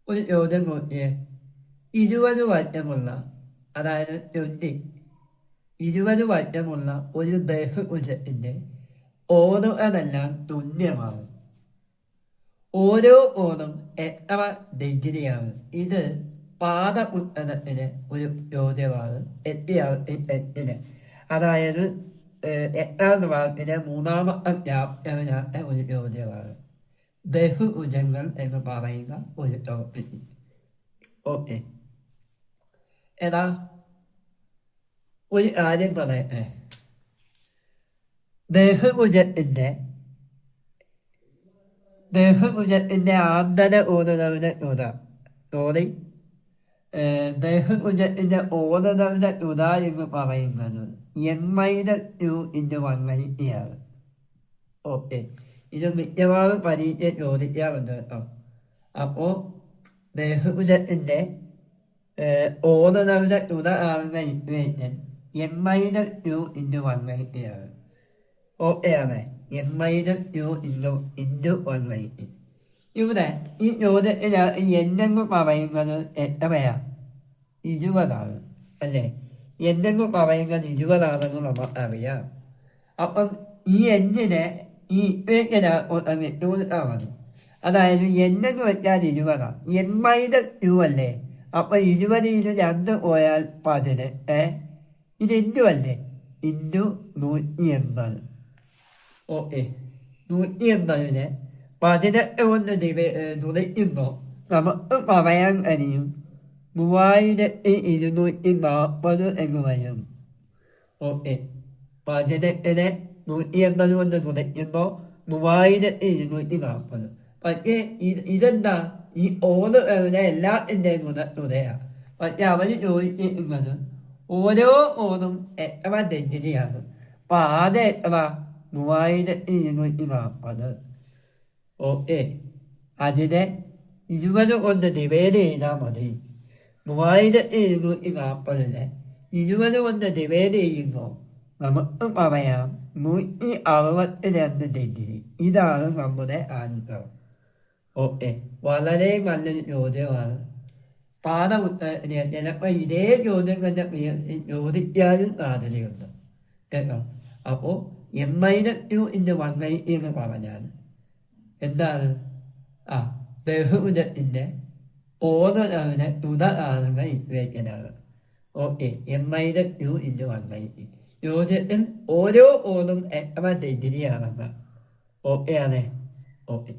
ഒരു ചോദ്യം നോക്കിയേ. 20 വർഷമുള്ള, അതായത് 20 വർഷമുള്ള ഒരു ദേഹകുശത്തിന്റെ ഓരോതെല്ലാം തുല്യമാണ്. ഓരോ ഓണം എത്ര ഡിഗ്രിയാണ്? ഇത് പാദപുസ്തകത്തിന് ഒരു ചോദ്യമാണ്. എട്ടിന്, അതായത് 8ാം ക്ലാസ്സിലെ 3ാമത്തെ ചാപ്റ്ററിനകത്തെ ഒരു ചോദ്യമാണ്. ബഹുഭുജങ്ങൾ എന്ന് പറയുന്ന ഒരു ടോപ്പിക്. ഓക്കെ, ഏതാ ഒരു കാര്യം പറയട്ടെ. ബഹുഭുജത്തിന്റെ ആന്തര ഓടുന്നവരുടെ തുക, ബഹുഭുജത്തിന്റെ ഓടുന്നവരുടെ തുക എന്ന് പറയുന്നത് n-2 ആണ്. ഓക്കെ, ഇത് മിക്കവാറും പരീക്ഷ ചോദിക്കാറുണ്ട് കേട്ടോ. അപ്പോൾ ബഹുഭുജത്തിന്റെ ഓടുന്നവരുടെ തുക ആകുന്ന ഇക്വേഷൻ n-2 ആണ്. ഓക്കെ ആണ്, n-2 ഇവിടെ ഈ ചോദ്യത്തിൽ എന്നെന്ന് പറയുന്നത് എത്രയാ? 20 അല്ലേ? എന്നെന്ന് പറയുന്നത് 20 നമുക്ക് അറിയാം. അപ്പം ഈ എന്നിനെ ഈ ഇക്വേഷനാണ് മതി. അതായത് എന്നെന്ന് വെച്ചാൽ 20, n-2 അല്ലേ? അപ്പൊ 20 2 പോയാൽ 10. ഇത് ഇൻറ്റു അല്ലേ? ഇൻറ്റു 180. ഓക്കെ, 180നെ 18 കൊണ്ട് തുറയ്ക്കുമ്പോൾ നമുക്ക് പറയാൻ കഴിയും 3240 എന്ന് വരും. ഓക്കെ, 18നെ 180 കൊണ്ട് തുറയ്ക്കുമ്പോൾ 3240. പക്ഷേ ഇതെന്താ? ഈ ഓടുകളുടെ എല്ലാത്തിൻ്റെയും തുകയാണ്. പക്ഷെ അവർ ചോദിക്കുന്നത് ഓരോ ഓടും എത്ര ഡിഗ്രിയാണ്. അപ്പൊ ആദ്യം എത്ര? 3240. ഓക്കെ, അതിനെ 20 കൊണ്ട് ഡിവൈഡ് ചെയ്താൽ മതി. 3240നെ 20 കൊണ്ട് ഡിവൈഡ് ചെയ്യുമ്പോൾ നമുക്ക് പറയാം 162 ഡിഗ്രി. ഇതാണ് നമ്മുടെ ആൻസർ. ഓക്കെ, വളരെ നല്ലൊരു ചോദ്യമാണ്. പാഠപുസ്തകത്തിന് ചിലപ്പോൾ ഇതേ ചോദ്യം തന്നെ ചോദിക്കാനും സാധ്യതയുണ്ട് കേട്ടോ. അപ്പോൾ n-2 എന്ന് പറഞ്ഞാൽ എന്താണ്? ബഹുഭുജത്തിന്റെ ഓരോടെ തുക ആകുന്ന ഇക്വേഷനാണ്. ഓക്കെ, n-2 ചോദ്യത്തിൽ ഓരോ ഓടും എത്ര ഡിഗ്രിയാണെന്ന്. ഓക്കെ ആണ്. ഓക്കെ.